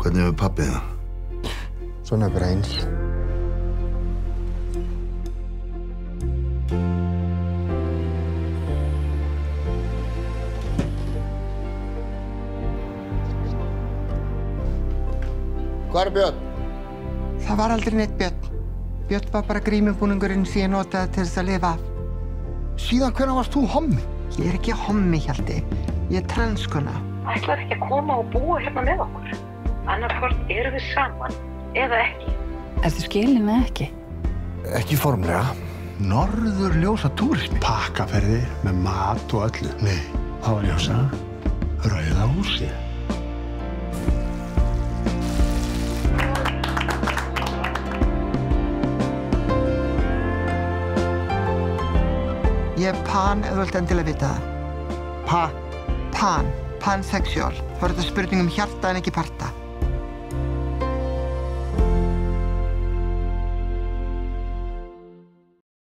Hvernig hefur pabbi það? Svona bara eins. Hvar er Björn? Það var aldrei neitt Björn. Björn var bara grímubúningurinn sem ég notaði til þess að lifa af. Síðan hvenær varst þú hommi? Ég er ekki hommi, Hjalti. Ég er transkona. Ætlar ekki að koma og búa hérna með okkur. Annarkvort erum við saman eða ekki. Ertu skilin eða ekki? Ekki formlega. Norðurljósa túrismi. Pakkaferði með mat og öllu. Nei. Það var ljósa. Rauða húsið. Ég er pan ef þú vilt endilega vita það. Pan. Pansexual. Það var þetta spurning hjarta en ekki parta.